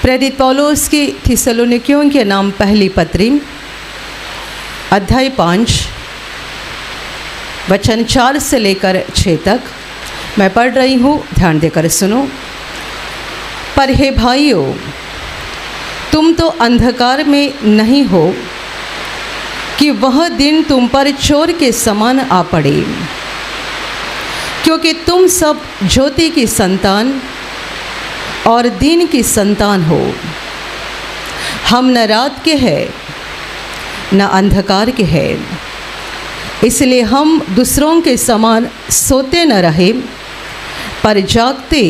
प्रेरित पौलुस की थिस्सलुनीकियों के नाम पहली पत्री अध्याय 5 वचन 4 से लेकर 6 तक मैं पढ़ रही हूँ, ध्यान देकर सुनो। पर हे भाइयों, तुम तो अंधकार में नहीं हो कि वह दिन तुम पर चोर के समान आ पड़े, क्योंकि तुम सब ज्योति की संतान और दिन की संतान हो। हम न रात के हैं न अंधकार के हैं, इसलिए हम दूसरों के समान सोते न रहे, पर जागते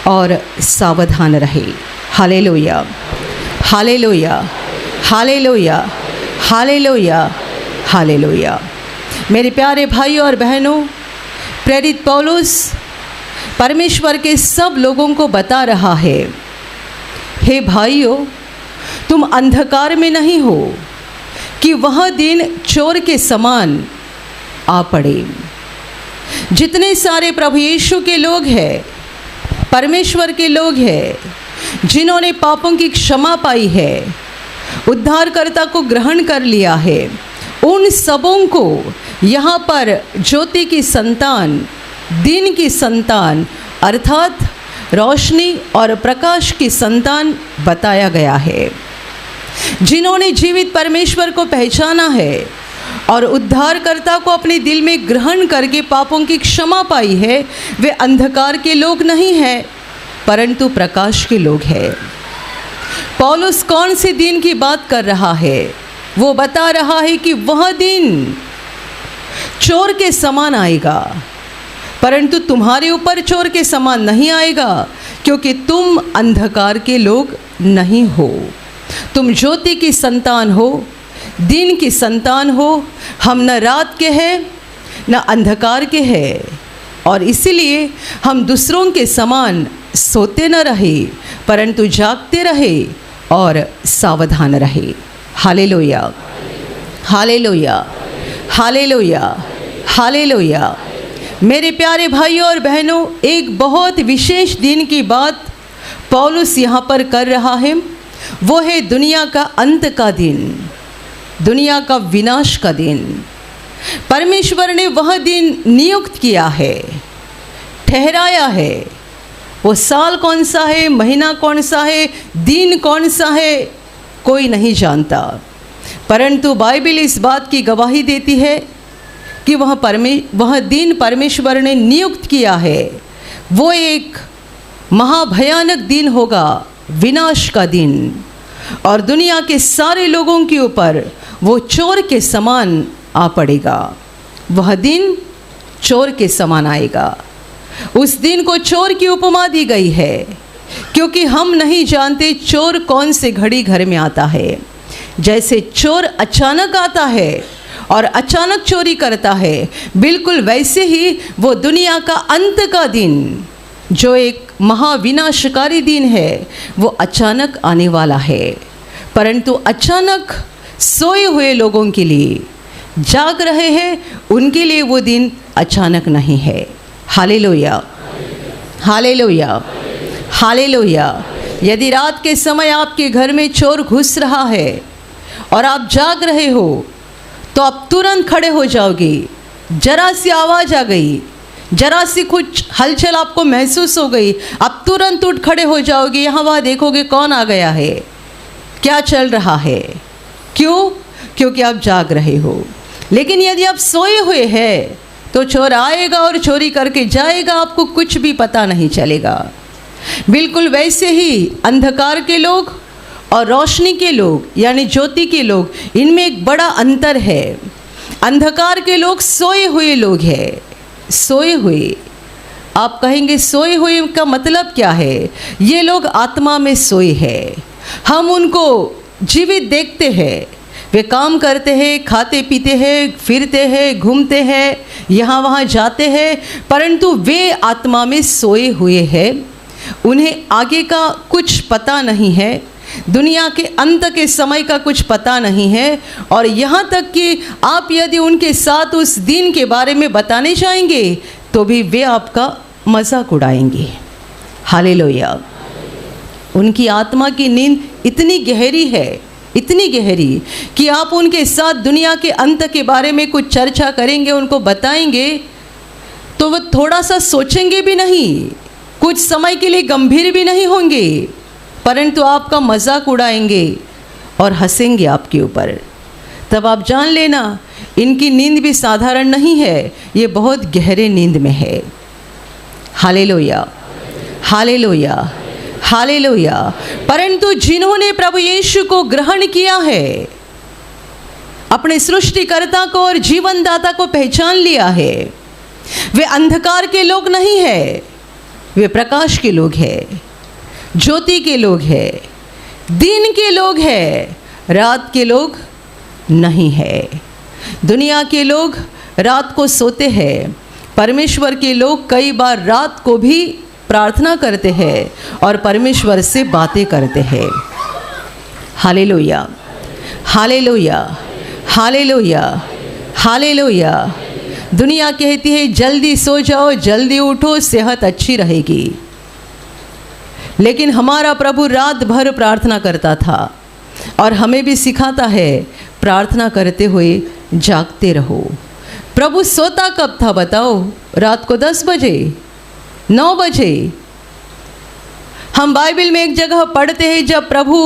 और सावधान रहे। Hallelujah, hallelujah, hallelujah, hallelujah, hallelujah. मेरे प्यारे भाइयों और बहनों, प्रेरित पौलुस परमेश्वर के सब लोगों को बता रहा है, हे भाइयों, तुम अंधकार में नहीं हो कि वह दिन चोर के समान आ पड़े। जितने सारे प्रभु यीशु के लोग हैं, परमेश्वर के लोग हैं, जिन्होंने पापों की क्षमा पाई है, उद्धारकर्ता को ग्रहण कर लिया है, उन सबों को यहाँ पर ज्योति की संतान, दिन की संतान अर्थात रोशनी और प्रकाश की संतान बताया गया है। जिन्होंने जीवित परमेश्वर को पहचाना है और उद्धारकर्ता को अपने दिल में ग्रहण करके पापों की क्षमा पाई है, वे अंधकार के लोग नहीं हैं परंतु प्रकाश के लोग हैं। पौलुस कौन से दिन की बात कर रहा है? वो बता रहा है कि वह दिन चोर के समान आएगा, परंतु तुम्हारे ऊपर चोर के समान नहीं आएगा, क्योंकि तुम अंधकार के लोग नहीं हो, तुम ज्योति की संतान हो, दिन की संतान हो। हम न रात के हैं न अंधकार के हैं, और इसीलिए हम दूसरों के समान सोते न रहे, परंतु जागते रहे और सावधान रहे। Hallelujah, hallelujah, hallelujah, hallelujah. मेरे प्यारे भाइयों और बहनों, एक बहुत विशेष दिन की बात पौलुस यहाँ पर कर रहा है। वो है दुनिया का अंत का दिन, दुनिया का विनाश का दिन। परमेश्वर ने वह दिन नियुक्त किया है, ठहराया है। वो साल कौन सा है, महीना कौन सा है, दिन कौन सा है, कोई नहीं जानता, परंतु बाइबल इस बात की गवाही देती है कि वह दिन परमेश्वर ने नियुक्त किया है। वो एक महाभयानक दिन होगा, विनाश का दिन, और दुनिया के सारे लोगों के ऊपर वो चोर के समान आ पड़ेगा। वह दिन चोर के समान आएगा। उस दिन को चोर की उपमा दी गई है, क्योंकि हम नहीं जानते चोर कौन से घड़ी घर में आता है। जैसे चोर अचानक आता है और अचानक चोरी करता है, बिल्कुल वैसे ही वो दुनिया का अंत का दिन, जो एक महाविनाशकारी दिन है, वो अचानक आने वाला है। परंतु अचानक सोए हुए लोगों के लिए, जाग रहे हैं उनके लिए वो दिन अचानक नहीं है। Hallelujah, hallelujah, hallelujah. यदि रात के समय आपके घर में चोर घुस रहा है और आप जाग रहे हो, तो आप तुरंत खड़े हो जाओगे। जरा सी आवाज़ आ गई, जरा सी कुछ हलचल आपको महसूस हो गई, आप तुरंत उठ खड़े हो जाओगे। यहाँ वहाँ देखोगे कौन आ गया है, क्या चल रहा है। क्यों? क्योंकि आप जाग रहे हो। लेकिन यदि आप सोए हुए हैं तो चोर आएगा और चोरी करके जाएगा, आपको कुछ भी पता नहीं चलेगा। बिल्कुल वैसे ही अंधकार के लोग और रोशनी के लोग यानी ज्योति के लोग, इनमें एक बड़ा अंतर है। अंधकार के लोग सोए हुए लोग हैं, सोए हुए। आप कहेंगे सोए हुए का मतलब क्या है? ये लोग आत्मा में सोए हैं। हम उनको जीवित देखते हैं, वे काम करते हैं, खाते पीते हैं, फिरते हैं, घूमते हैं, यहाँ वहाँ जाते हैं, परंतु वे आत्मा में सोए हुए हैं। उन्हें आगे का कुछ पता नहीं है, दुनिया के अंत के समय का कुछ पता नहीं है। और यहाँ तक कि आप यदि उनके साथ उस दिन के बारे में बताने जाएंगे तो भी वे आपका मजाक उड़ाएंगे। हालेलुया, उनकी आत्मा की नींद इतनी गहरी है, इतनी गहरी कि आप उनके साथ दुनिया के अंत के बारे में कुछ चर्चा करेंगे, उनको बताएंगे तो वो थोड़ा सा सोचेंगे भी नहीं, कुछ समय के लिए गंभीर भी नहीं होंगे, परंतु आपका मजाक उड़ाएंगे और हंसेंगे आपके ऊपर। तब आप जान लेना इनकी नींद भी साधारण नहीं है, ये बहुत गहरे नींद में है। Hallelujah, hallelujah, hallelujah. परंतु जिन्होंने प्रभु यीशु को ग्रहण किया है, अपने सृष्टिकर्ता को और जीवनदाता को पहचान लिया है, वे अंधकार के लोग नहीं है, वे प्रकाश के लोग हैं, ज्योति के लोग हैं, दिन के लोग हैं, रात के लोग नहीं है। दुनिया के लोग रात को सोते हैं, परमेश्वर के लोग कई बार रात को भी प्रार्थना करते हैं और परमेश्वर से बातें करते हैं। Hallelujah, hallelujah, hallelujah, hallelujah. दुनिया कहती है जल्दी सो जाओ, जल्दी उठो, सेहत अच्छी रहेगी, लेकिन हमारा प्रभु रात भर प्रार्थना करता था और हमें भी सिखाता है प्रार्थना करते हुए जागते रहो। प्रभु सोता कब था बताओ? रात को 10 बजे, 9 बजे। हम बाइबल में एक जगह पढ़ते हैं जब प्रभु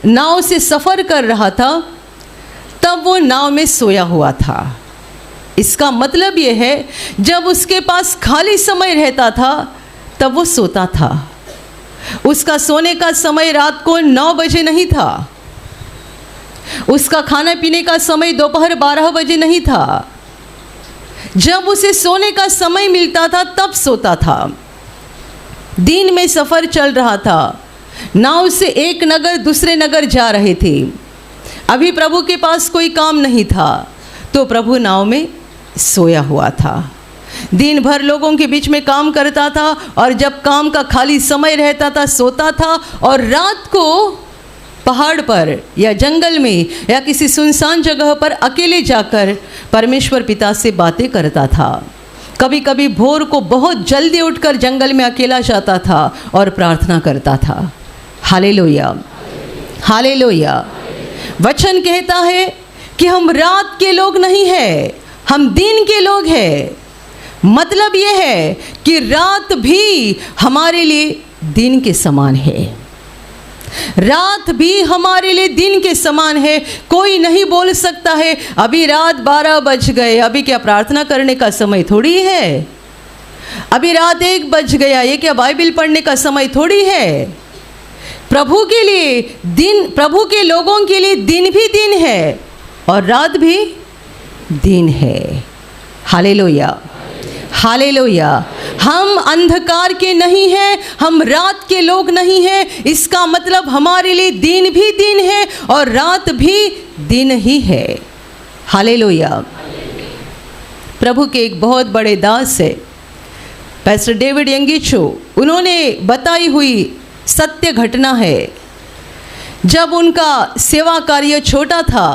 नाव से सफ़र कर रहा था तब वो नाव में सोया हुआ था। इसका मतलब ये है जब उसके पास खाली समय रहता था तब वो सोता था। उसका सोने का समय रात को 9 बजे नहीं था, उसका खाना पीने का समय दोपहर 12 बजे नहीं था। जब उसे सोने का समय मिलता था तब सोता था। दिन में सफ़र चल रहा था, नाव से एक नगर दूसरे नगर जा रहे थे। अभी प्रभु के पास कोई काम नहीं था तो प्रभु नाव में सोया हुआ था। दिन भर लोगों के बीच में काम करता था और जब काम का खाली समय रहता था सोता था, और रात को पहाड़ पर या जंगल में या किसी सुनसान जगह पर अकेले जाकर परमेश्वर पिता से बातें करता था। कभी कभी भोर को बहुत जल्दी उठकर जंगल में अकेला जाता था और प्रार्थना करता था। Hallelujah, hallelujah. वचन कहता है कि हम रात के लोग नहीं हैं, हम दिन के लोग हैं। मतलब ये है कि रात भी हमारे लिए दिन के समान है, रात भी हमारे लिए दिन के समान है। कोई नहीं बोल सकता है अभी रात 12 बज गए, अभी क्या प्रार्थना करने का समय थोड़ी है, अभी रात 1 बज गया, ये क्या बाइबल पढ़ने का समय थोड़ी है। प्रभु के लिए दिन, प्रभु के लोगों के लिए दिन भी दिन है और रात भी दिन है। Hallelujah, hallelujah. हम अंधकार के नहीं हैं, हम रात के लोग नहीं हैं। इसका मतलब हमारे लिए दिन भी दिन है और रात भी दिन ही है। हालेलुया। प्रभु के एक बहुत बड़े दास है पैस्टर डेविड यंगीचो, उन्होंने बताई हुई सत्य घटना है। जब उनका सेवा कार्य छोटा था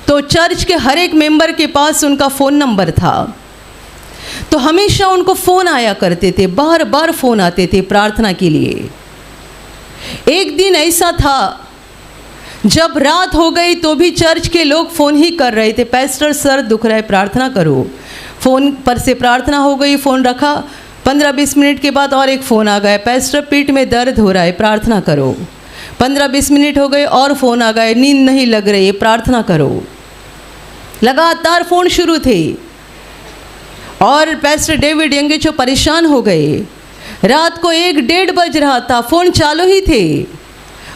तो चर्च के हर एक मेंबर के पास उनका फ़ोन नंबर था, तो हमेशा उनको फ़ोन आया करते थे, बार बार फ़ोन आते थे प्रार्थना के लिए। एक दिन ऐसा था जब रात हो गई तो भी चर्च के लोग फ़ोन ही कर रहे थे, पैस्टर सर दुख रहा है प्रार्थना करो। फ़ोन पर से प्रार्थना हो गई, फ़ोन रखा, 15-20 मिनट के बाद और एक फ़ोन आ गया, पैस्टर पीठ में दर्द हो रहा है प्रार्थना करो। 15-20 मिनट हो गए और फ़ोन आ गए, नींद नहीं लग रही है प्रार्थना करो। लगातार फ़ोन शुरू थे और पैस्टर डेविड यंगीचो परेशान हो गए। रात को 1-1:30 बज रहा था, फ़ोन चालू ही थे।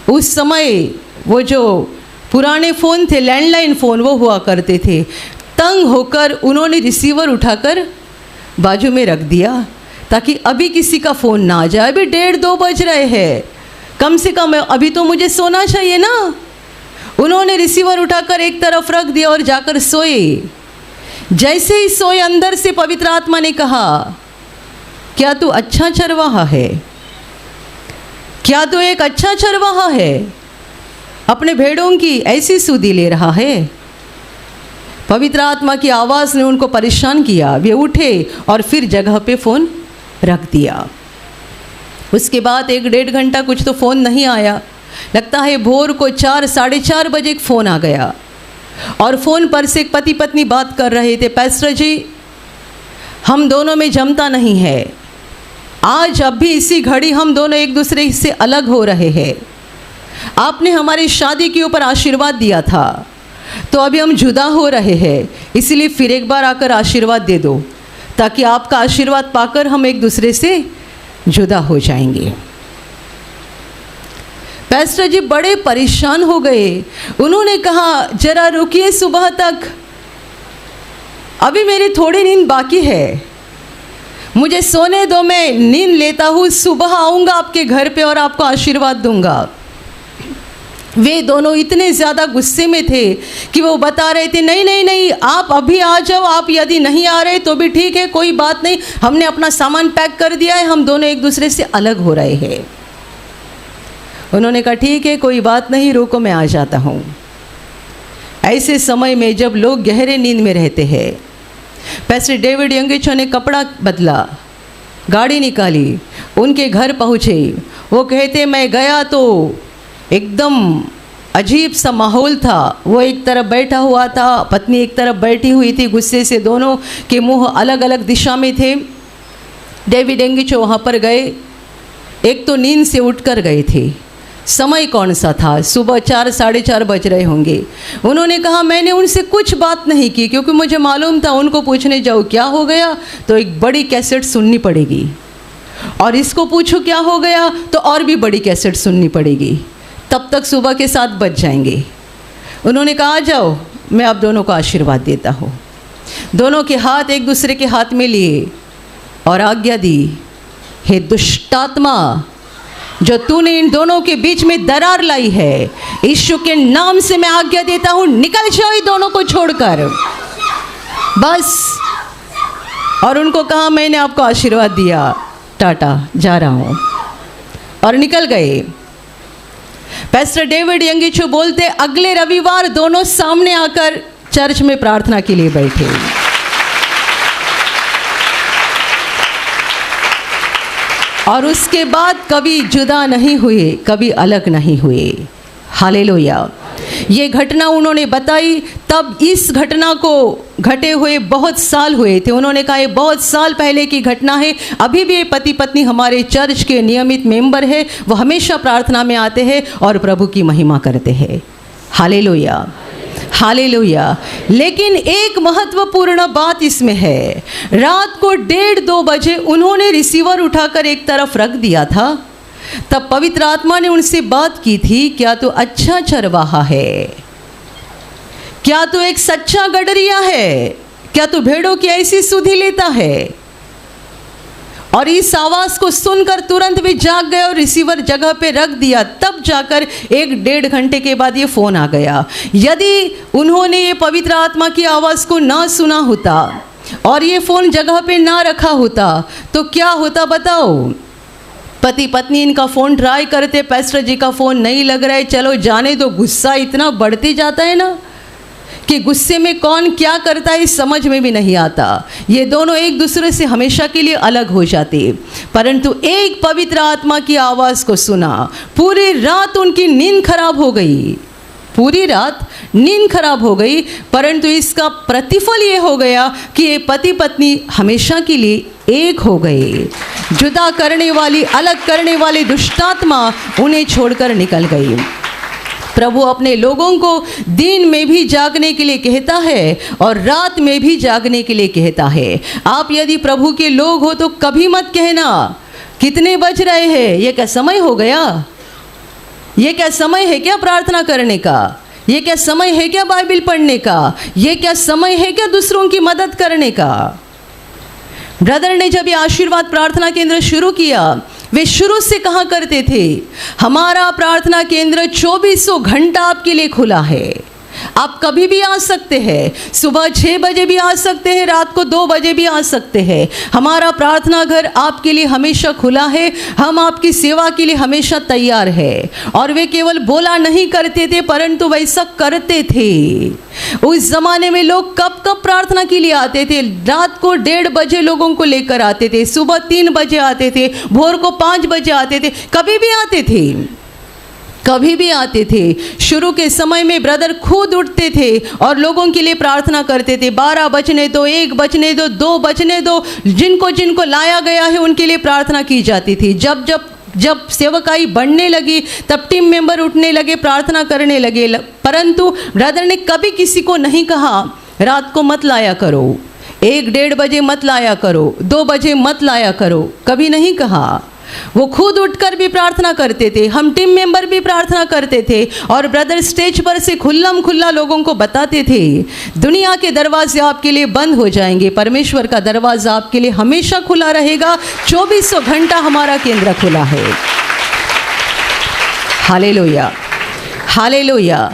उस समय वो जो पुराने फ़ोन थे, लैंडलाइन फ़ोन, वो हुआ करते थे। तंग होकर उन्होंने रिसीवर उठाकर बाजू में रख दिया ताकि अभी किसी का फ़ोन ना आ जाए। अभी 1:30-2 बज रहे हैं, कम से कम अभी तो मुझे सोना चाहिए ना। उन्होंने रिसीवर उठाकर एक तरफ रख दिया और जाकर सोए। जैसे ही सोए अंदर से पवित्र आत्मा ने कहा, क्या तू अच्छा चरवाहा है? क्या तू एक अच्छा चरवाहा है? अपने भेड़ों की ऐसी सुधि ले रहा है? पवित्र आत्मा की आवाज़ ने उनको परेशान किया। वे उठे और फिर जगह पे फ़ोन रख दिया। उसके बाद 1-1.5 घंटा कुछ तो फ़ोन नहीं आया। लगता है भोर को 4 साढ़े 4 बजे एक फ़ोन आ गया और फ़ोन पर से एक पति पत्नी बात कर रहे थे, पास्टर जी हम दोनों में जमता नहीं है, आज अब भी इसी घड़ी हम दोनों एक दूसरे से अलग हो रहे हैं। आपने हमारी शादी के ऊपर आशीर्वाद दिया था, तो अभी हम जुदा हो रहे हैं, इसलिए फिर एक बार आकर आशीर्वाद दे दो, ताकि आपका आशीर्वाद पाकर हम एक दूसरे से जुदा हो जाएंगे। पास्टर जी बड़े परेशान हो गए। उन्होंने कहा जरा रुकिए सुबह तक, अभी मेरी थोड़ी नींद बाकी है, मुझे सोने दो, मैं नींद लेता हूँ, सुबह आऊँगा आपके घर पे और आपको आशीर्वाद दूंगा। वे दोनों इतने ज़्यादा गुस्से में थे कि वो बता रहे थे नहीं नहीं नहीं, आप अभी आ जाओ, आप यदि नहीं आ रहे तो भी ठीक है, कोई बात नहीं, हमने अपना सामान पैक कर दिया है, हम दोनों एक दूसरे से अलग हो रहे हैं। उन्होंने कहा ठीक है, कोई बात नहीं, रुको मैं आ जाता हूँ। ऐसे समय में जब लोग गहरे नींद में रहते हैं, पास्टर डेविड यंगेचो ने कपड़ा बदला, गाड़ी निकाली, उनके घर पहुँचे। वो कहते मैं गया तो एकदम अजीब सा माहौल था। वो एक तरफ बैठा हुआ था, पत्नी एक तरफ बैठी हुई थी, गुस्से से दोनों के मुंह अलग अलग दिशा में थे। डेविड यंगेचो वहाँ पर गए, एक तो नींद से उठकर गए थे, समय कौन सा था, सुबह 4 साढ़े 4 बज रहे होंगे। उन्होंने कहा मैंने उनसे कुछ बात नहीं की, क्योंकि मुझे मालूम था उनको पूछने जाओ क्या हो गया तो एक बड़ी कैसेट सुननी पड़ेगी, और इसको पूछो क्या हो गया तो और भी बड़ी कैसेट सुननी पड़ेगी, तब तक सुबह के 7 बज जाएंगे। उन्होंने कहा आ जाओ, मैं आप दोनों को आशीर्वाद देता हूँ। दोनों के हाथ एक दूसरे के हाथ में लिए और आज्ञा दी, हे दुष्टात्मा जो तूने इन दोनों के बीच में दरार लाई है, यीशु के नाम से मैं आज्ञा देता हूँ, निकल जाओ इन दोनों को छोड़कर, बस। और उनको कहा मैंने आपको आशीर्वाद दिया, टाटा, जा रहा हूँ, और निकल गए। पास्टर डेविड यंगेचो बोलते अगले रविवार दोनों सामने आकर चर्च में प्रार्थना के लिए बैठे। और उसके बाद कभी जुदा नहीं हुए, कभी अलग नहीं हुए। हालेलुया। ये घटना उन्होंने बताई, तब इस घटना को घटे हुए बहुत साल हुए थे। उन्होंने कहा ये बहुत साल पहले की घटना है, अभी भी ये पति पत्नी हमारे चर्च के नियमित मेंबर है, वो हमेशा प्रार्थना में आते हैं और प्रभु की महिमा करते हैं। Hallelujah, hallelujah. लेकिन एक महत्वपूर्ण बात इसमें है, रात को 1:30-2 बजे उन्होंने रिसीवर उठाकर एक तरफ रख दिया था। तब पवित्र आत्मा ने उनसे बात की थी, क्या तू अच्छा चरवाहा है? क्या तू एक सच्चा गडरिया है? क्या तू भेड़ों की ऐसी सुधि लेता है? और इस आवाज़ को सुनकर तुरंत वे जाग गए और रिसीवर जगह पे रख दिया। तब जाकर 1-1.5 घंटे के बाद ये फ़ोन आ गया। यदि उन्होंने ये पवित्र आत्मा की आवाज़ को ना सुना होता और ये फ़ोन जगह पे ना रखा होता तो क्या होता बताओ? पति पत्नी इनका फ़ोन ट्राई करते, पास्टर जी का फ़ोन नहीं लग रहा है, चलो जाने दो। गुस्सा इतना बढ़ते जाता है ना कि गुस्से में कौन क्या करता है समझ में भी नहीं आता। ये दोनों एक दूसरे से हमेशा के लिए अलग हो जाते। परंतु एक पवित्र आत्मा की आवाज़ को सुना, पूरी रात उनकी नींद खराब हो गई, पूरी रात नींद खराब हो गई। परंतु इसका प्रतिफल ये हो गया कि ये पति पत्नी हमेशा के लिए एक हो गए। जुदा करने वाली, अलग करने वाली दुष्टात्मा उन्हें छोड़कर निकल गई। प्रभु अपने लोगों को दिन में भी जागने के लिए कहता है और रात में भी जागने के लिए कहता है। आप यदि प्रभु के लोग हो तो कभी मत कहना कितने बज रहे हैं, ये क्या समय हो गया, ये क्या समय है क्या प्रार्थना करने का, ये क्या समय है क्या बाइबल पढ़ने का, ये क्या समय है क्या दूसरों की मदद करने का। ब्रदर ने जब ये आशीर्वाद प्रार्थना केंद्र शुरू किया, वे शुरू से कहा करते थे हमारा प्रार्थना केंद्र 2400 घंटा आपके लिए खुला है, आप कभी भी आ सकते हैं, सुबह 6 बजे भी आ सकते हैं, रात को 2 बजे भी आ सकते हैं। हमारा प्रार्थना घर आपके लिए हमेशा खुला है, हम आपकी सेवा के लिए हमेशा तैयार है। और वे केवल बोला नहीं करते थे, परंतु वैसा करते थे। उस ज़माने में लोग कब कब प्रार्थना के लिए आते थे? रात को 1:30 बजे लोगों को लेकर आते थे, सुबह 3 बजे आते थे, भोर को 5 बजे आते थे, कभी भी आते थे, कभी भी आते थे। शुरू के समय में ब्रदर खुद उठते थे और लोगों के लिए प्रार्थना करते थे। 12 बजने दो, 1 बजने दो, 2 बजने दो, जिनको जिनको लाया गया है उनके लिए प्रार्थना की जाती थी। जब सेवकाई बढ़ने लगी तब टीम मेंबर उठने लगे, प्रार्थना करने लगे। परंतु ब्रदर ने कभी किसी को नहीं कहा रात को मत लाया करो, 1-1:30 बजे मत लाया करो, 2 बजे मत लाया करो, कभी नहीं कहा। वो खुद उठकर भी प्रार्थना करते थे, हम टीम मेंबर भी प्रार्थना करते थे। और ब्रदर स्टेज पर से खुल्लम खुल्ला लोगों को बताते थे, दुनिया के दरवाजे आपके लिए बंद हो जाएंगे, परमेश्वर का दरवाज़ा आपके लिए हमेशा खुला रहेगा। 24 घंटा हमारा केंद्र खुला है। Hallelujah, hallelujah,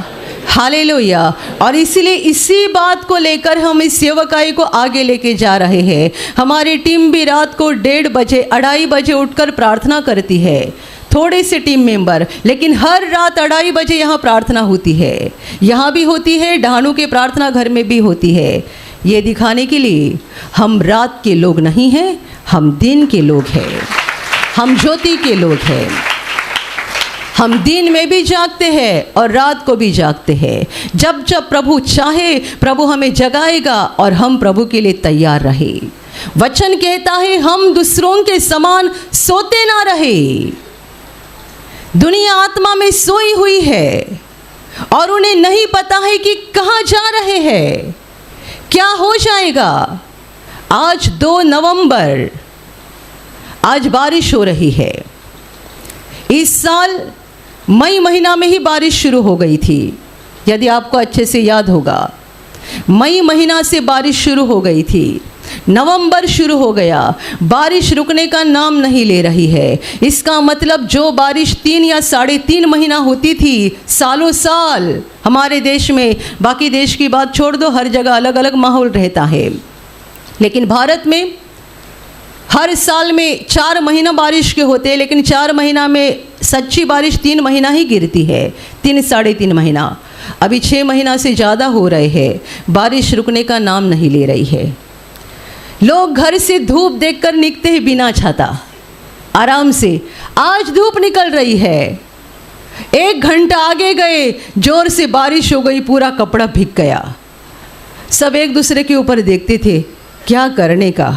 hallelujah. और इसलिए इसी बात को लेकर हम इस सेवकाई को आगे लेके जा रहे हैं। हमारी टीम भी रात को 1:30 बजे 2:30 बजे उठकर प्रार्थना करती है। थोड़े से टीम मेंबर, लेकिन हर रात 2:30 बजे यहाँ प्रार्थना होती है। यहाँ भी होती है, डहाणू के प्रार्थना घर में भी होती है। ये दिखाने के लिए हम रात के लोग नहीं हैं, हम दिन के लोग हैं, हम ज्योति के लोग हैं। हम दिन में भी जागते हैं और रात को भी जागते हैं। जब जब प्रभु चाहे प्रभु हमें जगाएगा और हम प्रभु के लिए तैयार रहे। वचन कहता है हम दूसरों के समान सोते ना रहे। दुनिया आत्मा में सोई हुई है और उन्हें नहीं पता है कि कहाँ जा रहे हैं, क्या हो जाएगा। आज 2 नवंबर, आज बारिश हो रही है। इस साल मई महीना में ही बारिश शुरू हो गई थी, यदि आपको अच्छे से याद होगा। मई महीना से बारिश शुरू हो गई थी, नवंबर शुरू हो गया, बारिश रुकने का नाम नहीं ले रही है। इसका मतलब जो बारिश 3 या 3.5 महीना होती थी सालों साल हमारे देश में, बाकी देश की बात छोड़ दो, हर जगह अलग अलग माहौल रहता है, लेकिन भारत में हर साल में 4 महीना बारिश के होते हैं, लेकिन 4 महीना में सच्ची बारिश 3 महीना ही गिरती है, 3-3.5 महीना। अभी 6 महीना से ज़्यादा हो रहे हैं, बारिश रुकने का नाम नहीं ले रही है। लोग घर से धूप देखकर निकलते हैं बिना छाता, आराम से। आज धूप निकल रही है, 1 घंटा आगे गए, जोर से बारिश हो गई, पूरा कपड़ा भीग गया। सब एक दूसरे के ऊपर देखते थे, क्या करने का।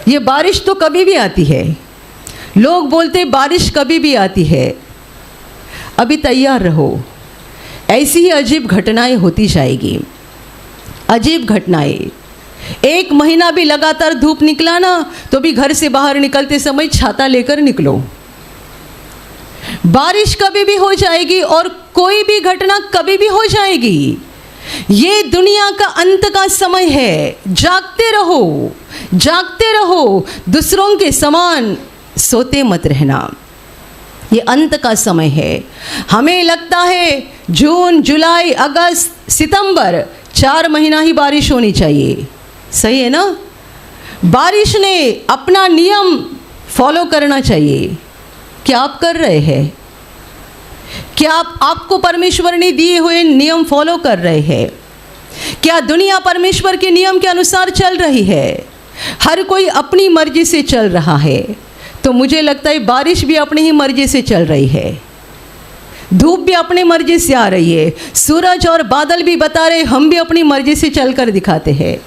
ये बारिश तो कभी भी आती है, लोग बोलते बारिश कभी भी आती है। अभी तैयार रहो, ऐसी ही अजीब घटनाएं होती जाएगी, अजीब घटनाएं। 1 महीना भी लगातार धूप निकला ना, तो भी घर से बाहर निकलते समय छाता लेकर निकलो। बारिश कभी भी हो जाएगी और कोई भी घटना कभी भी हो जाएगी। ये दुनिया का अंत का समय है। जागते रहो, जागते रहो, दूसरों के समान सोते मत रहना। ये अंत का समय है। हमें लगता है जून, जुलाई, अगस्त, सितंबर 4 महीना ही बारिश होनी चाहिए, सही है ना। बारिश ने अपना नियम फॉलो करना चाहिए। क्या आप कर रहे हैं? क्या आपको परमेश्वर ने दिए हुए नियम फॉलो कर रहे हैं? क्या दुनिया परमेश्वर के नियम के अनुसार चल रही है? हर कोई अपनी मर्जी से चल रहा है, तो मुझे लगता है बारिश भी अपनी ही मर्जी से चल रही है, धूप भी अपनी मर्जी से आ रही है, सूरज और बादल भी बता रहे हम भी अपनी मर्जी से चलकर दिखाते हैं।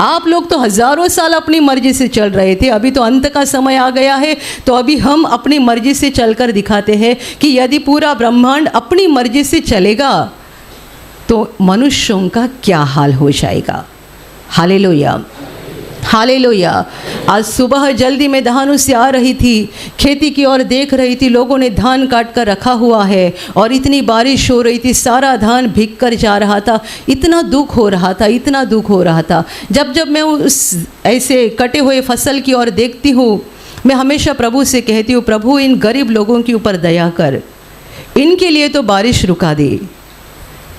आप लोग तो हज़ारों साल अपनी मर्जी से चल रहे थे, अभी तो अंत का समय आ गया है, तो अभी हम अपनी मर्जी से चलकर दिखाते हैं कि यदि पूरा ब्रह्मांड अपनी मर्जी से चलेगा तो मनुष्यों का क्या हाल हो जाएगा। Hallelujah, hallelujah. आज सुबह जल्दी में धानु से आ रही थी, खेती की ओर देख रही थी, लोगों ने धान काट कर रखा हुआ है और इतनी बारिश हो रही थी, सारा धान भीग कर जा रहा था। इतना दुख हो रहा था, इतना दुख हो रहा था। जब जब मैं उस ऐसे कटे हुए फसल की ओर देखती हूँ, मैं हमेशा प्रभु से कहती हूँ, प्रभु इन गरीब लोगों के ऊपर दया कर, इनके लिए तो बारिश रुका दे,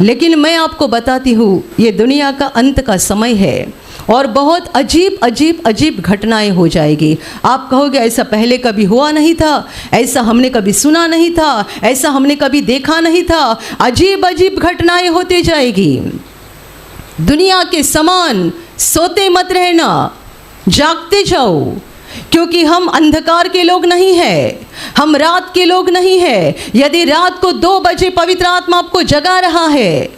लेकिन मैं आपको बताती हूँ ये दुनिया का अंत का समय है और बहुत अजीब अजीब अजीब घटनाएं हो जाएगी। आप कहोगे ऐसा पहले कभी हुआ नहीं था, ऐसा हमने कभी सुना नहीं था, ऐसा हमने कभी देखा नहीं था। अजीब अजीब घटनाएं होते जाएगी। दुनिया के समान सोते मत रहना, जागते जाओ, क्योंकि हम अंधकार के लोग नहीं हैं, हम रात के लोग नहीं हैं। यदि रात को 2 बजे पवित्र आत्मा आपको जगा रहा है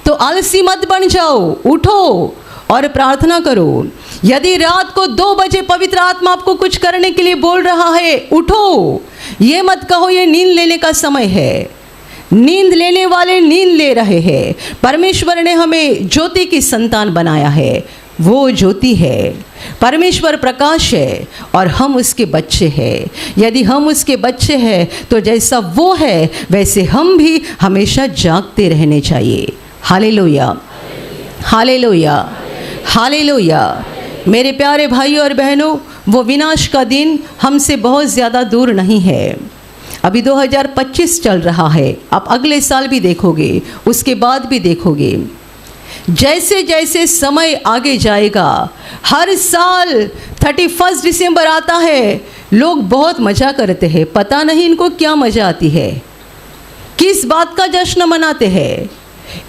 तो आलसी मत बन जाओ, उठो और प्रार्थना करो। यदि रात को 2 बजे पवित्र आत्मा आपको कुछ करने के लिए बोल रहा है, उठो। ये मत कहो ये नींद लेने का समय है। नींद लेने वाले नींद ले रहे हैं। परमेश्वर ने हमें ज्योति की संतान बनाया है, वो ज्योति है। परमेश्वर प्रकाश है और हम उसके बच्चे हैं। यदि हम उसके बच्चे हैं तो जैसा वो है वैसे हम भी हमेशा जागते रहने चाहिए। Hallelujah, hallelujah, hallelujah. मेरे प्यारे भाइयों और बहनों, वो विनाश का दिन हमसे बहुत ज़्यादा दूर नहीं है। अभी 2025 चल रहा है, आप अगले साल भी देखोगे, उसके बाद भी देखोगे। जैसे जैसे समय आगे जाएगा, हर साल 31 दिसंबर आता है, लोग बहुत मज़ा करते हैं। पता नहीं इनको क्या मज़ा आती है, किस बात का जश्न मनाते हैं।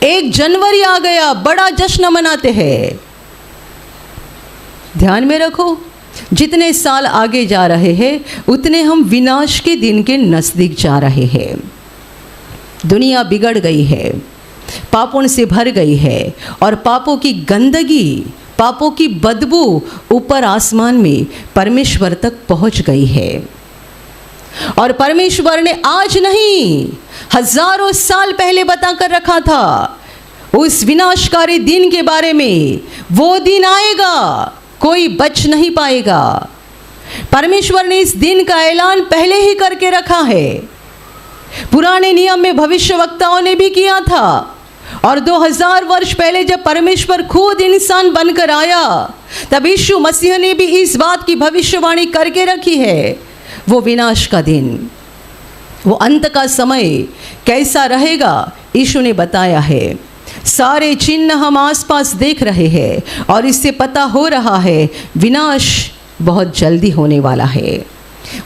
1 जनवरी आ गया, बड़ा जश्न मनाते हैं। ध्यान में रखो, जितने साल आगे जा रहे हैं उतने हम विनाश के दिन के नज़दीक जा रहे हैं। दुनिया बिगड़ गई है, पापों से भर गई है और पापों की गंदगी, पापों की बदबू ऊपर आसमान में परमेश्वर तक पहुंच गई है। और परमेश्वर ने आज नहीं, हजारों साल पहले बताकर रखा था उस विनाशकारी दिन के बारे में। वो दिन आएगा, कोई बच नहीं पाएगा। परमेश्वर ने इस दिन का ऐलान पहले ही करके रखा है। पुराने नियम में भविष्यवक्ताओं ने भी किया था और 2000 वर्ष पहले जब परमेश्वर खुद इंसान बनकर आया तब यीशु मसीह ने भी इस बात की भविष्यवाणी करके रखी है। वो विनाश का दिन, वो अंत का समय कैसा रहेगा, यीशु ने बताया है। सारे चिन्ह हम आसपास देख रहे हैं और इससे पता हो रहा है विनाश बहुत जल्दी होने वाला है।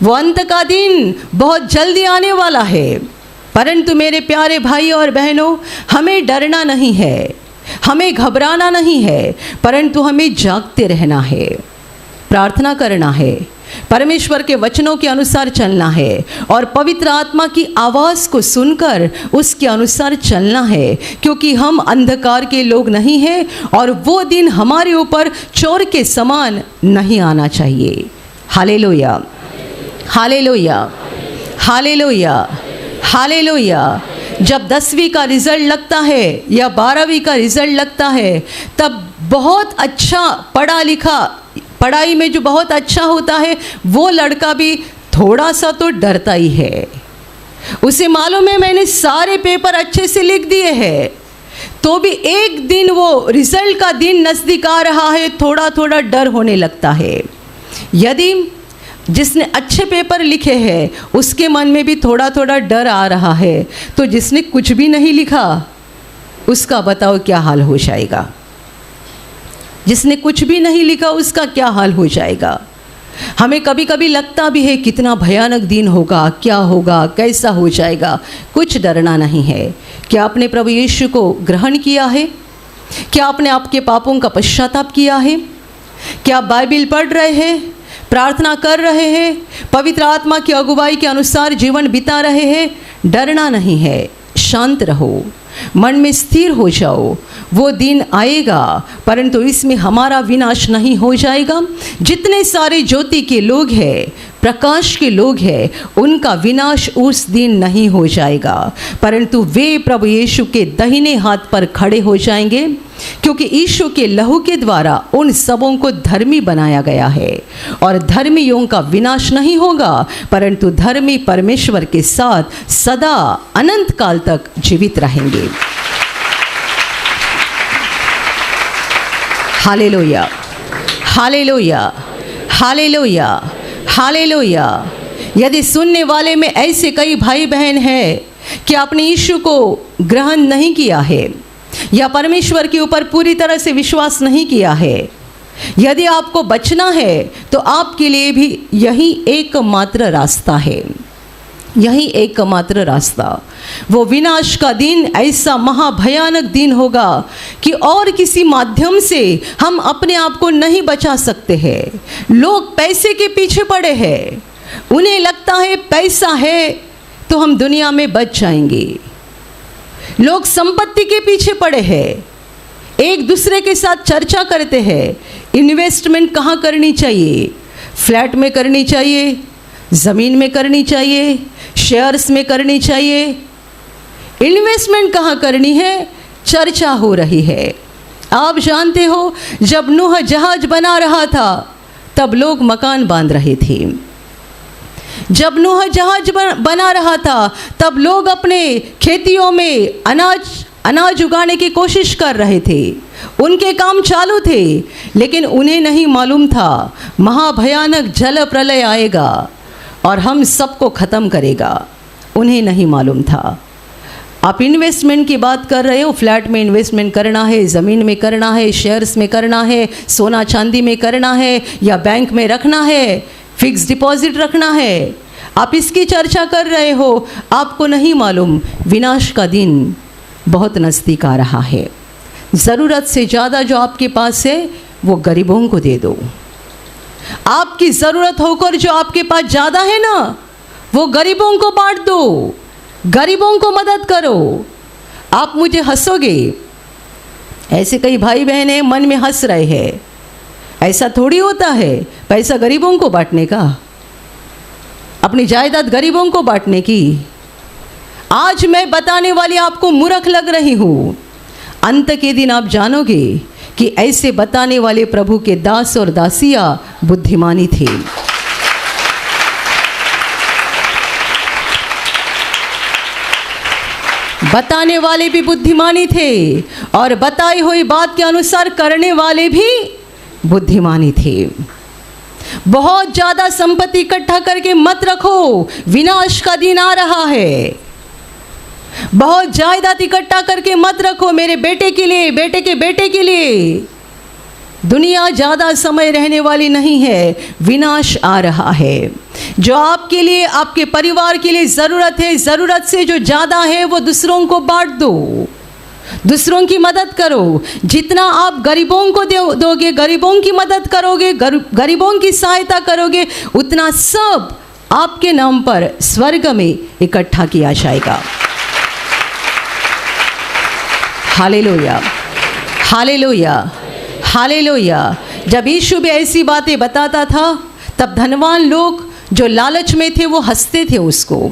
वो अंत का दिन बहुत जल्दी आने वाला है। परंतु मेरे प्यारे भाई और बहनों, हमें डरना नहीं है, हमें घबराना नहीं है, परंतु हमें जागते रहना है, प्रार्थना करना है, परमेश्वर के वचनों के अनुसार चलना है और पवित्र आत्मा की आवाज़ को सुनकर उसके अनुसार चलना है, क्योंकि हम अंधकार के लोग नहीं हैं और वो दिन हमारे ऊपर चोर के समान नहीं आना चाहिए। Hallelujah, hallelujah, hallelujah, hallelujah. जब 10वीं का रिज़ल्ट लगता है या 12वीं का रिज़ल्ट लगता है तब बहुत अच्छा पढ़ा लिखा, पढ़ाई में जो बहुत अच्छा होता है वो लड़का भी थोड़ा सा तो डरता ही है। उसे मालूम है मैंने सारे पेपर अच्छे से लिख दिए हैं, तो भी एक दिन वो रिज़ल्ट का दिन नज़दीक आ रहा है, थोड़ा थोड़ा डर होने लगता है। यदि जिसने अच्छे पेपर लिखे हैं उसके मन में भी थोड़ा थोड़ा डर आ रहा है, तो जिसने कुछ भी नहीं लिखा उसका बताओ क्या हाल हो जाएगा। जिसने कुछ भी नहीं लिखा उसका क्या हाल हो जाएगा। हमें कभी कभी लगता भी है कितना भयानक दिन होगा, क्या होगा, कैसा हो जाएगा। कुछ डरना नहीं है। क्या आपने प्रभु यीशु को ग्रहण किया है? क्या आपने आपके पापों का पश्चाताप किया है? क्या आप बाइबिल पढ़ रहे हैं, प्रार्थना कर रहे हैं, पवित्र आत्मा की अगुवाई के अनुसार जीवन बिता रहे हैं? डरना नहीं है, शांत रहो, मन में स्थिर हो जाओ। वो दिन आएगा, परंतु इसमें हमारा विनाश नहीं हो जाएगा। जितने सारे ज्योति के लोग हैं, प्रकाश के लोग हैं, उनका विनाश उस दिन नहीं हो जाएगा, परंतु वे प्रभु यीशु के दाहिने हाथ पर खड़े हो जाएंगे, क्योंकि यीशु के लहू के द्वारा उन सबों को धर्मी बनाया गया है। और धर्मियों का विनाश नहीं होगा, परंतु धर्मी परमेश्वर के साथ सदा अनंत काल तक जीवित रहेंगे। Hallelujah, hallelujah, hallelujah, hallelujah. यदि सुनने वाले में ऐसे कई भाई बहन हैं कि आपने यीशु को ग्रहण नहीं किया है या परमेश्वर के ऊपर पूरी तरह से विश्वास नहीं किया है, यदि आपको बचना है तो आपके लिए भी यही एकमात्र रास्ता है, यही एकमात्र रास्ता। वो विनाश का दिन ऐसा महाभयानक दिन होगा कि और किसी माध्यम से हम अपने आप को नहीं बचा सकते हैं। लोग पैसे के पीछे पड़े हैं, उन्हें लगता है पैसा है तो हम दुनिया में बच जाएंगे। लोग संपत्ति के पीछे पड़े हैं, एक दूसरे के साथ चर्चा करते हैं इन्वेस्टमेंट कहाँ करनी चाहिए, फ्लैट में करनी चाहिए, ज़मीन में करनी चाहिए, शेयर्स में करनी चाहिए, इन्वेस्टमेंट कहाँ करनी है, चर्चा हो रही है। आप जानते हो जब नूह जहाज बना रहा था तब लोग मकान बांध रहे थे। जब नूह जहाज बना रहा था तब लोग अपने खेतियों में अनाज उगाने की कोशिश कर रहे थे, उनके काम चालू थे, लेकिन उन्हें नहीं मालूम था महाभयानक जल प्रलय आएगा और हम सबको ख़त्म करेगा। उन्हें नहीं मालूम था। आप इन्वेस्टमेंट की बात कर रहे हो, फ्लैट में इन्वेस्टमेंट करना है, ज़मीन में करना है, शेयर्स में करना है, सोना चांदी में करना है या बैंक में रखना है, फिक्स डिपॉजिट रखना है, आप इसकी चर्चा कर रहे हो। आपको नहीं मालूम विनाश का दिन बहुत नज़दीक आ रहा है। ज़रूरत से ज़्यादा जो आपके पास है वो गरीबों को दे दो। आपकी ज़रूरत होकर जो आपके पास ज़्यादा है ना, वो गरीबों को बांट दो, गरीबों को मदद करो। आप मुझे हंसोगे, ऐसे कई भाई बहन हैं मन में हंस रहे हैं, ऐसा थोड़ी होता है पैसा गरीबों को बांटने का, अपनी जायदाद गरीबों को बांटने की। आज मैं बताने वाली आपको मूर्ख लग रही हूँ, अंत के दिन आप जानोगे कि ऐसे बताने वाले प्रभु के दास और दासियाँ बुद्धिमानी थे। बताने वाले भी बुद्धिमानी थे और बताई हुई बात के अनुसार करने वाले भी बुद्धिमानी थे। बहुत ज़्यादा संपत्ति इकट्ठा करके मत रखो, विनाश का दिन आ रहा है। बहुत जायदाद इकट्ठा करके मत रखो मेरे बेटे के लिए, बेटे के बेटे के लिए। दुनिया ज़्यादा समय रहने वाली नहीं है, विनाश आ रहा है। जो आपके लिए, आपके परिवार के लिए ज़रूरत है, ज़रूरत से जो ज़्यादा है वो दूसरों को बांट दो, दूसरों की मदद करो। जितना आप गरीबों को दोगे, गरीबों की मदद करोगे, गरीबों की सहायता करोगे, उतना सब आपके नाम पर स्वर्ग में इकट्ठा किया जाएगा। Hallelujah, hallelujah, hallelujah. जब यीशु भी ऐसी बातें बताता था तब धनवान लोग जो लालच में थे वो हंसते थे उसको,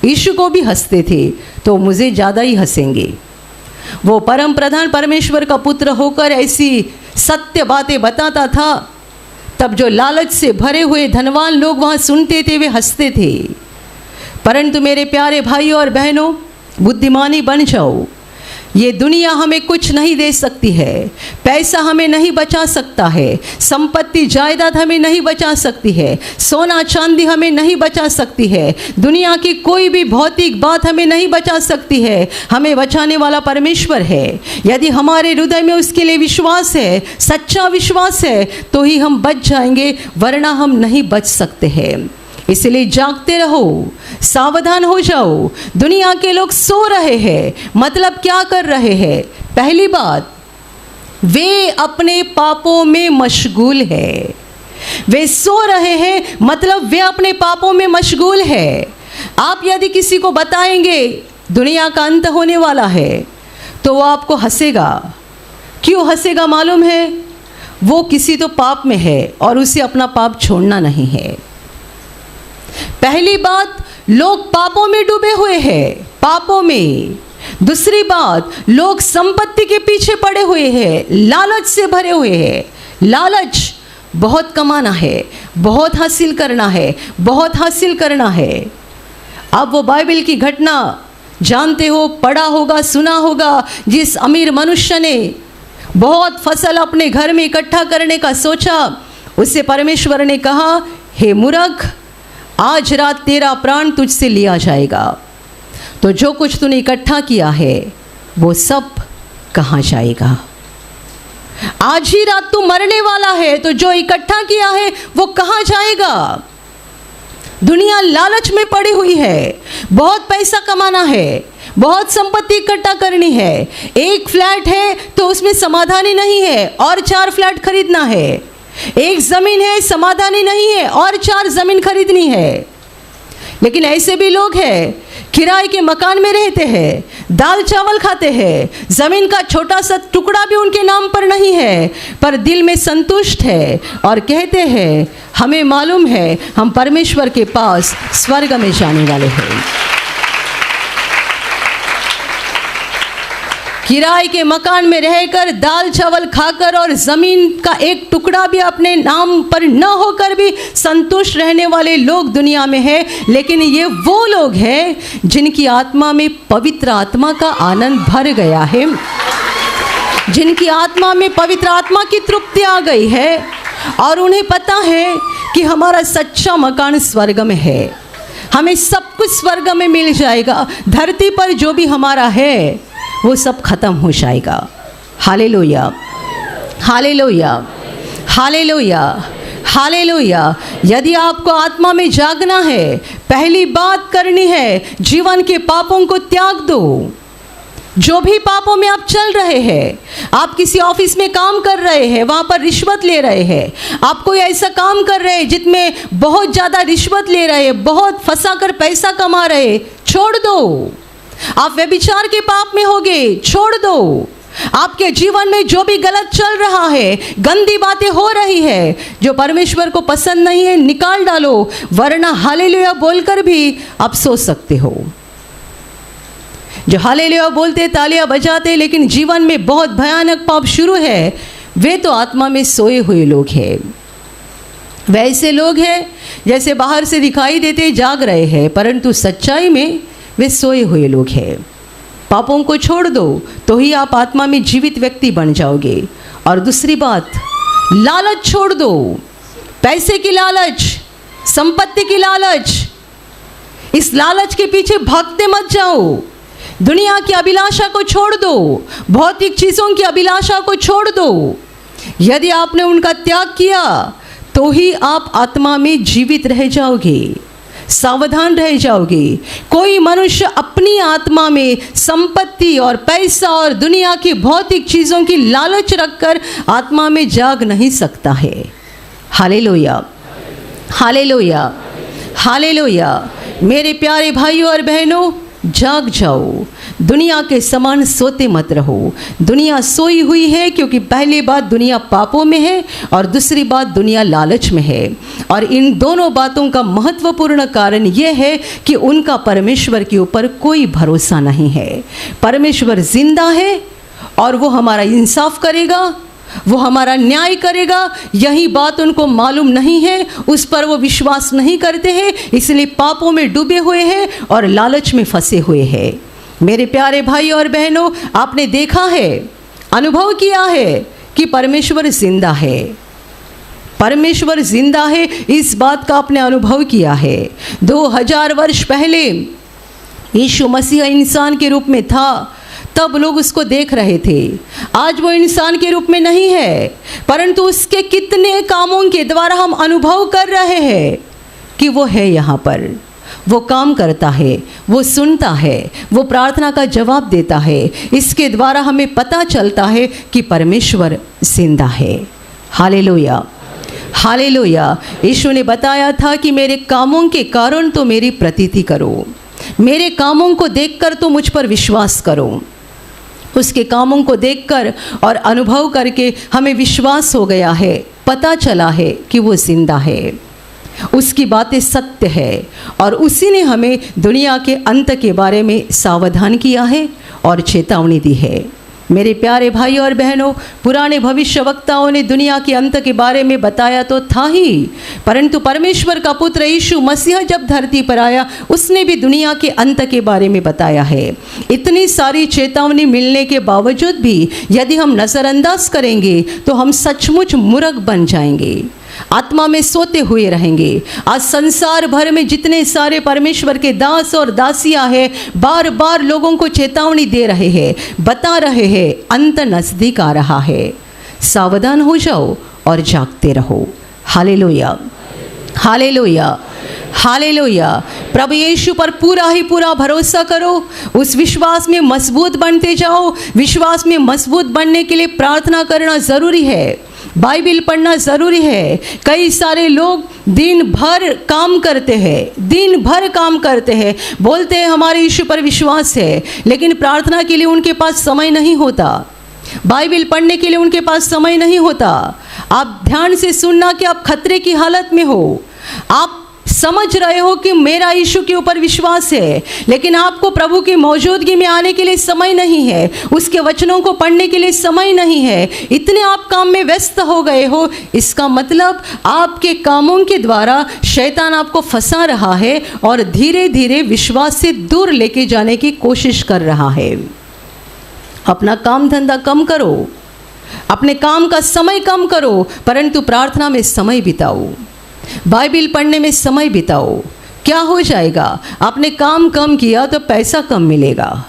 यीशु को भी हंसते थे, तो मुझे ज़्यादा ही हंसेंगे। वो परम प्रधान परमेश्वर का पुत्र होकर ऐसी सत्य बातें बताता था, तब जो लालच से भरे हुए धनवान लोग वहाँ सुनते थे वे हंसते थे। परंतु मेरे प्यारे भाइयों और बहनों, बुद्धिमानी बन जाओ। ये दुनिया हमें कुछ नहीं दे सकती है, पैसा हमें नहीं बचा सकता है, संपत्ति जायदाद हमें नहीं बचा सकती है, सोना चांदी हमें नहीं बचा सकती है, दुनिया की कोई भी भौतिक बात हमें नहीं बचा सकती है। हमें बचाने वाला परमेश्वर है। यदि हमारे हृदय में उसके लिए विश्वास है, सच्चा विश्वास है, तो ही हम बच जाएंगे, वरना हम नहीं बच सकते हैं। इसलिए जागते रहो, सावधान हो जाओ। दुनिया के लोग सो रहे हैं, मतलब क्या कर रहे हैं? पहली बात, वे अपने पापों में मशगूल है। वे सो रहे हैं, मतलब वे अपने पापों में मशगूल है। आप यदि किसी को बताएंगे दुनिया का अंत होने वाला है तो वो आपको हंसेगा। क्यों हंसेगा मालूम है? वो किसी तो पाप में है और उसे अपना पाप छोड़ना नहीं है। पहली बात, लोग पापों में डूबे हुए हैं, पापों में। दूसरी बात, लोग संपत्ति के पीछे पड़े हुए हैं, लालच से भरे हुए हैं। लालच, बहुत कमाना है, बहुत हासिल करना है, बहुत हासिल करना है। अब वो बाइबल की घटना जानते हो, पढ़ा होगा, सुना होगा, जिस अमीर मनुष्य ने बहुत फसल अपने घर में इकट्ठा करने का सोचा, उससे परमेश्वर ने कहा, हे मूर्ख, आज रात तेरा प्राण तुझसे लिया जाएगा। तो जो कुछ तूने इकट्ठा किया है वो सब कहाँ जाएगा? आज ही रात तू मरने वाला है, तो जो इकट्ठा किया है वो कहाँ जाएगा? दुनिया लालच में पड़ी हुई है, बहुत पैसा कमाना है, बहुत संपत्ति इकट्ठा करनी है। एक फ्लैट है तो उसमें समाधानी नहीं है, और 4 फ्लैट खरीदना है। एक ज़मीन है, समाधानी नहीं है, और 4 ज़मीन खरीदनी है। लेकिन ऐसे भी लोग हैं, किराए के मकान में रहते हैं, दाल चावल खाते हैं, ज़मीन का छोटा सा टुकड़ा भी उनके नाम पर नहीं है, पर दिल में संतुष्ट है और कहते हैं हमें मालूम है हम परमेश्वर के पास स्वर्ग में जाने वाले हैं। किराए के मकान में रहकर, दाल चावल खाकर और ज़मीन का एक टुकड़ा भी अपने नाम पर न होकर भी संतुष्ट रहने वाले लोग दुनिया में हैं। लेकिन ये वो लोग हैं जिनकी आत्मा में पवित्र आत्मा का आनंद भर गया है, जिनकी आत्मा में पवित्र आत्मा की तृप्ति आ गई है, और उन्हें पता है कि हमारा सच्चा मकान स्वर्ग में है, हमें सब कुछ स्वर्ग में मिल जाएगा। धरती पर जो भी हमारा है वो सब खत्म हो जाएगा। Hallelujah, hallelujah, hallelujah, hallelujah. यदि आपको आत्मा में जागना है, पहली बात करनी है, जीवन के पापों को त्याग दो। जो भी पापों में आप चल रहे हैं, आप किसी ऑफिस में काम कर रहे हैं, वहाँ पर रिश्वत ले रहे हैं, आप कोई ऐसा काम कर रहे हैं जिसमें बहुत ज़्यादा रिश्वत ले रहे हैं, बहुत फंसा कर पैसा कमा रहे हैं, छोड़ दो। आप व्यभिचार के पाप में होगे, छोड़ दो। आपके जीवन में जो भी गलत चल रहा है, गंदी बातें हो रही है, जो परमेश्वर को पसंद नहीं है, निकाल डालो, वरना हालेलुया बोलकर भी आप सो सकते हो। जो हालेलुया बोलते, तालियां बजाते, लेकिन जीवन में बहुत भयानक पाप शुरू है, वे तो आत्मा में सोए हुए लोग हैं। वैसे लोग हैं जैसे बाहर से दिखाई देते जाग रहे हैं, परंतु सच्चाई में वे सोए हुए लोग हैं। पापों को छोड़ दो तो ही आप आत्मा में जीवित व्यक्ति बन जाओगे। और दूसरी बात, लालच छोड़ दो, पैसे की लालच, संपत्ति की लालच। इस लालच के पीछे भागते मत जाओ। दुनिया की अभिलाषा को छोड़ दो, भौतिक चीज़ों की अभिलाषा को छोड़ दो। यदि आपने उनका त्याग किया तो ही आप आत्मा में जीवित रह जाओगे, सावधान रह जाओगे। कोई मनुष्य अपनी आत्मा में संपत्ति और पैसा और दुनिया की भौतिक चीज़ों की लालच रखकर आत्मा में जाग नहीं सकता है। Hallelujah, hallelujah, hallelujah. मेरे प्यारे भाइयों और बहनों, जाग जाओ, दुनिया के समान सोते मत रहो। दुनिया सोई हुई है क्योंकि पहली बात दुनिया पापों में है और दूसरी बात दुनिया लालच में है। और इन दोनों बातों का महत्वपूर्ण कारण यह है कि उनका परमेश्वर के ऊपर कोई भरोसा नहीं है। परमेश्वर जिंदा है और वो हमारा इंसाफ करेगा, वो हमारा न्याय करेगा। यही बात उनको मालूम नहीं है, उस पर वो विश्वास नहीं करते हैं, इसलिए पापों में डूबे हुए हैं और लालच में फंसे हुए हैं। मेरे प्यारे भाई और बहनों, आपने देखा है, अनुभव किया है कि परमेश्वर जिंदा है। परमेश्वर जिंदा है, इस बात का आपने अनुभव किया है। 2000 वर्ष पहले यीशु मसीह इंसान के रूप में था, तब लोग उसको देख रहे थे। आज वो इंसान के रूप में नहीं है, परंतु उसके कितने कामों के द्वारा हम अनुभव कर रहे हैं कि वो है यहाँ पर। वो काम करता है, वो सुनता है, वो प्रार्थना का जवाब देता है। इसके द्वारा हमें पता चलता है कि परमेश्वर जिंदा है। Hallelujah, hallelujah. यीशु ने बताया था कि मेरे कामों के कारण तो मेरी प्रतीति करो, मेरे कामों को देखकर तो मुझ पर विश्वास करो। उसके कामों को देखकर और अनुभव करके हमें विश्वास हो गया है, पता चला है कि वो जिंदा है, उसकी बातें सत्य है और उसी ने हमें दुनिया के अंत के बारे में सावधान किया है और चेतावनी दी है। मेरे प्यारे भाई और बहनों, पुराने भविष्यवक्ताओं ने दुनिया के अंत के बारे में बताया तो था ही, परंतु परमेश्वर का पुत्र यीशु मसीह जब धरती पर आया, उसने भी दुनिया के अंत के बारे में बताया है। इतनी सारी चेतावनी मिलने के बावजूद भी यदि हम नज़रअंदाज करेंगे तो हम सचमुच मूर्ख बन जाएंगे। आत्मा में सोते हुए रहेंगे। आज संसार भर में जितने सारे परमेश्वर के दास और दासियां हैं, बार बार लोगों को चेतावनी दे रहे हैं, बता रहे हैं अंत नजदीक आ रहा है। सावधान हो जाओ और जागते रहो। Hallelujah, hallelujah, hallelujah. प्रभु यीशु पर पूरा ही पूरा भरोसा करो। उस विश्वास में मजबूत बनते जाओ। विश्वास में मजबूत बनने के लिए प्रार्थना करना ज़रूरी है, बाइबल पढ़ना ज़रूरी है। कई सारे लोग दिन भर काम करते हैं, दिन भर काम करते हैं, बोलते हैं हमारे यीशु पर विश्वास है, लेकिन प्रार्थना के लिए उनके पास समय नहीं होता, बाइबल पढ़ने के लिए उनके पास समय नहीं होता। आप ध्यान से सुनना कि आप खतरे की हालत में हो। आप समझ रहे हो कि मेरा यीशु के ऊपर विश्वास है, लेकिन आपको प्रभु की मौजूदगी में आने के लिए समय नहीं है, उसके वचनों को पढ़ने के लिए समय नहीं है। इतने आप काम में व्यस्त हो गए हो। इसका मतलब आपके कामों के द्वारा शैतान आपको फंसा रहा है और धीरे धीरे विश्वास से दूर लेके जाने की कोशिश कर रहा है। अपना काम धंधा कम करो, अपने काम का समय कम करो, परंतु प्रार्थना में समय बिताओ, बाइबल पढ़ने में समय बिताओ। क्या हो जाएगा? आपने काम कम किया तो पैसा कम मिलेगा,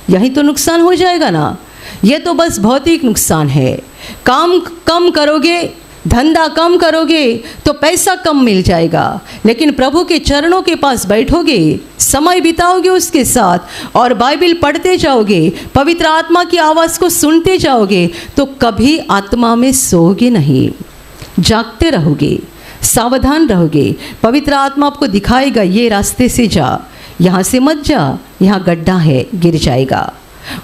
यही तो नुकसान हो जाएगा ना। ये तो बस भौतिक नुकसान है। काम कम करोगे, धंधा कम करोगे तो पैसा कम मिल जाएगा, लेकिन प्रभु के चरणों के पास बैठोगे, समय बिताओगे उसके साथ और बाइबल पढ़ते जाओगे, पवित्र आत्मा की आवाज़ को सुनते जाओगे, तो कभी आत्मा में सोओगे नहीं, जागते रहोगे, सावधान रहोगे। पवित्र आत्मा आपको दिखाएगा ये रास्ते से जा, यहाँ से मत जा, यहाँ गड्ढा है, गिर जाएगा।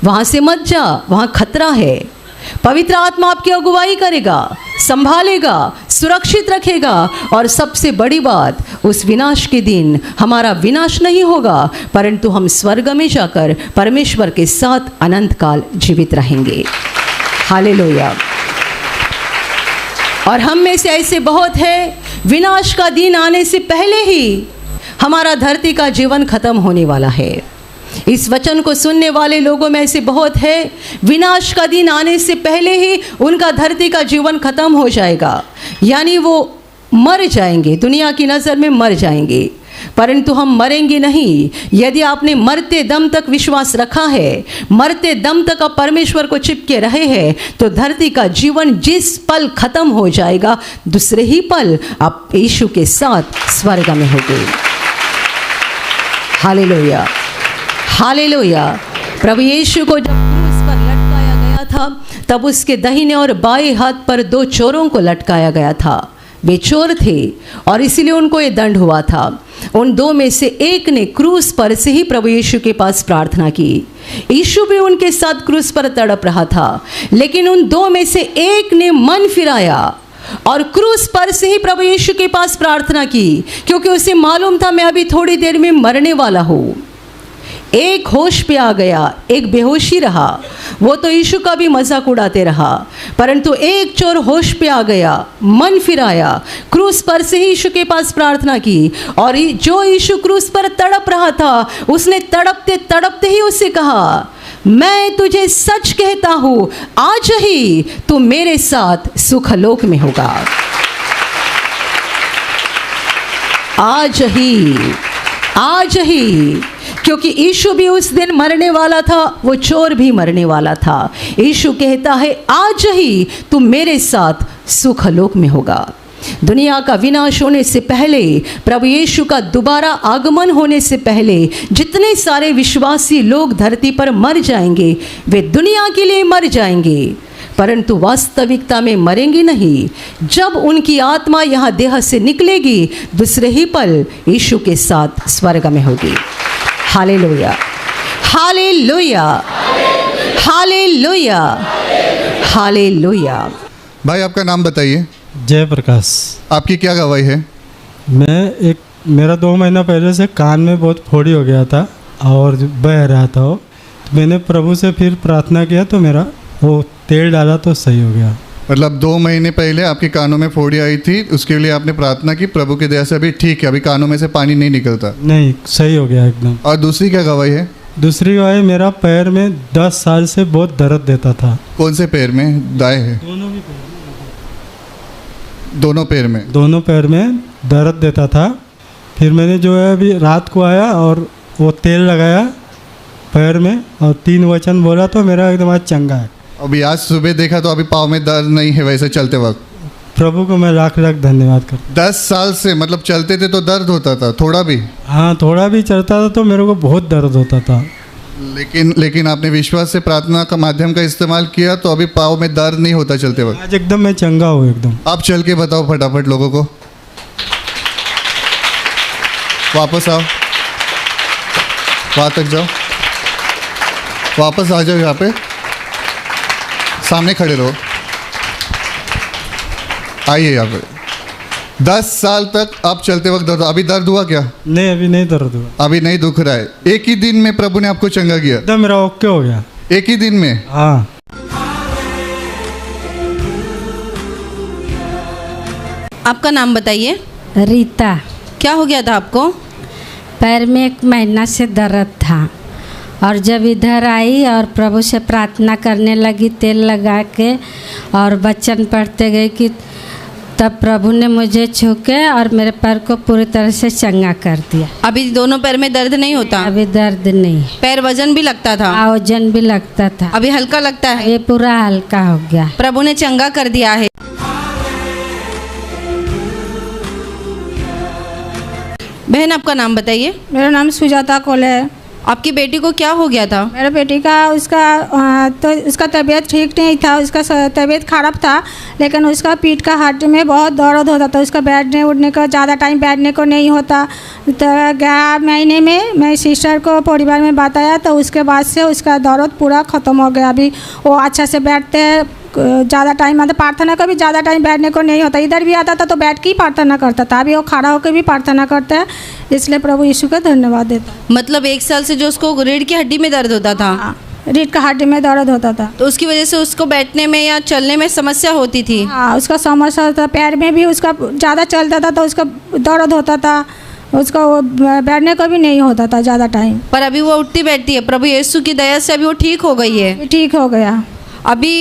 वहाँ से मत जा, वहाँ खतरा है। पवित्र आत्मा आपकी अगुवाई करेगा, संभालेगा, सुरक्षित रखेगा। और सबसे बड़ी बात, उस विनाश के दिन हमारा विनाश नहीं होगा, परंतु हम स्वर्ग में जाकर परमेश्वर के साथ अनंत काल जीवित रहेंगे। हालेलुया। और हम में से ऐसे बहुत है, विनाश का दिन आने से पहले ही हमारा धरती का जीवन खत्म होने वाला है। इस वचन को सुनने वाले लोगों में ऐसे बहुत है, विनाश का दिन आने से पहले ही उनका धरती का जीवन खत्म हो जाएगा, यानी वो मर जाएंगे, दुनिया की नज़र में मर जाएंगे। परंतु हम मरेंगे नहीं। यदि आपने मरते दम तक विश्वास रखा है, मरते दम तक आप परमेश्वर को चिपके रहे हैं, तो धरती का जीवन जिस पल खत्म हो जाएगा, दूसरे ही पल आप यीशु के साथ स्वर्ग में होंगे। Hallelujah, hallelujah. प्रभु यीशु को जब क्रूस पर लटकाया गया था, तब उसके दाहिने और बाएं हाथ पर 2 चोरों को लटकाया गया था। वे चोर थे और इसीलिए उनको ये दंड हुआ था। उन 2 में से एक ने क्रूस पर से ही प्रभु यीशु के पास प्रार्थना की। यीशु भी उनके साथ क्रूस पर तड़प रहा था, लेकिन उन 2 में से एक ने मन फिराया और क्रूस पर से ही प्रभु यीशु के पास प्रार्थना की, क्योंकि उसे मालूम था मैं अभी थोड़ी देर में मरने वाला हूँ। एक होश पे आ गया, एक बेहोशी रहा, वो तो यीशु का भी मजाक उड़ाते रहा। परंतु एक चोर होश पे आ गया, मन फिराया, क्रूस पर से ही यीशु के पास प्रार्थना की। और जो यीशु क्रूस पर तड़प रहा था, उसने तड़पते तड़पते ही उससे कहा, मैं तुझे सच कहता हूँ, आज ही तू मेरे साथ सुखलोक में होगा। आज ही, आज ही। क्योंकि यीशु भी उस दिन मरने वाला था, वो चोर भी मरने वाला था। यीशु कहता है, आज ही तू मेरे साथ सुखलोक में होगा। दुनिया का विनाश होने से पहले, प्रभु यीशु का दोबारा आगमन होने से पहले, जितने सारे विश्वासी लोग धरती पर मर जाएंगे, वे दुनिया के लिए मर जाएंगे, परंतु वास्तविकता में मरेंगे नहीं। जब उनकी आत्मा यहाँ देह से निकलेगी, दूसरे ही पल यीशु के साथ स्वर्ग में होगी। Hallelujah, hallelujah, hallelujah, hallelujah. भाई आपका नाम बताइए। जय प्रकाश। आपकी क्या गवाही है? मेरा 2 महीना पहले से कान में बहुत फोड़ी हो गया था और बह रहा था वो, तो मैंने प्रभु से फिर प्रार्थना किया तो मेरा वो तेल डाला तो सही हो गया। मतलब 2 महीने पहले आपके कानों में फोड़ी आई थी, उसके लिए आपने प्रार्थना की, प्रभु की दया से अभी ठीक है, अभी कानों में से पानी नहीं निकलता? नहीं, सही हो गया एकदम। और दूसरी क्या गवाही है? दूसरी गवाही, मेरा पैर में 10 साल से बहुत दर्द देता था। कौन से पैर में? दाएं है? दोनों भी पैर। दोनों पैर में? दोनों पैर में दर्द देता था। फिर मैंने जो है अभी रात को आया और वो तेल लगाया पैर में और 3 वचन बोला तो मेरा एकदम आज चंगा है। अभी आज सुबह देखा तो अभी पाँव में दर्द नहीं है वैसे चलते वक्त? प्रभु को मैं लाख लाख धन्यवाद करता हूँ। 10 साल से मतलब चलते थे तो दर्द होता था थोड़ा भी? हाँ, थोड़ा भी चलता था तो मेरे को बहुत दर्द होता था। लेकिन आपने विश्वास से प्रार्थना का माध्यम का इस्तेमाल किया तो अभी पाँव में दर्द नहीं होता चलते वक्त? आज एकदम मैं चंगा हूँ एकदम। आप चल के बताओ फटाफट लोगों को। वापस आओ, वहाँ तक जाओ, वापस आ जाओ, यहाँ पे सामने खड़े रहो। आइए यहाँ पे। 10 साल तक आप चलते वक्त दर्द, अभी दर्द हुआ क्या? नहीं, अभी नहीं दर्द हुआ। अभी नहीं दुख रहा है। एक ही दिन में प्रभु ने आपको चंगा किया? एकदम मेरा ओके हो गया एक ही दिन में? हाँ। आपका नाम बताइए। रीता। क्या हो गया था आपको? पैर में 1 महीना से दर्द था और जब इधर आई और प्रभु से प्रार्थना करने लगी तेल लगा के और वचन पढ़ते गए कि तब प्रभु ने मुझे छू के और मेरे पैर को पूरी तरह से चंगा कर दिया। अभी दोनों पैर में दर्द नहीं होता? अभी दर्द नहीं। पैर वजन भी लगता था? वजन भी लगता था। अभी हल्का लगता है? ये पूरा हल्का हो गया। प्रभु ने चंगा कर दिया है। बहन, आपका नाम बताइए। मेरा नाम सुजाता कोले है। आपकी बेटी को क्या हो गया था? मेरा बेटी का उसका तबीयत ठीक नहीं था, उसका तबीयत खराब था, लेकिन उसका पीठ का हड्डी में बहुत दर्द होता था। उसका बैठने उठने का ज़्यादा टाइम बैठने को नहीं होता। तो 11 महीने में मैं सिस्टर को परिवार में बताया तो उसके बाद से उसका दर्द पूरा ख़त्म हो गया। अभी वो अच्छा से बैठते हैं, ज़्यादा टाइम मतलब प्रार्थना का भी ज़्यादा टाइम बैठने को नहीं होता। इधर भी आता था तो बैठ के ही प्रार्थना करता था, अभी वो खड़ा होकर भी प्रार्थना करता है। इसलिए प्रभु यीशु का धन्यवाद देता। मतलब 1 साल से जो उसको रीढ़ की हड्डी में दर्द होता था? हाँ, रीढ़ का हड्डी में दर्द होता था, तो उसकी वजह से उसको बैठने में या चलने में समस्या होती थी? हाँ, उसका समस्या होता था। पैर में भी उसका ज़्यादा चलता था तो उसका दर्द होता था, उसको बैठने को भी नहीं होता था ज़्यादा टाइम। पर अभी वो उठती बैठती है। प्रभु यीशु की दया से अभी वो ठीक हो गई है? ठीक हो गया। अभी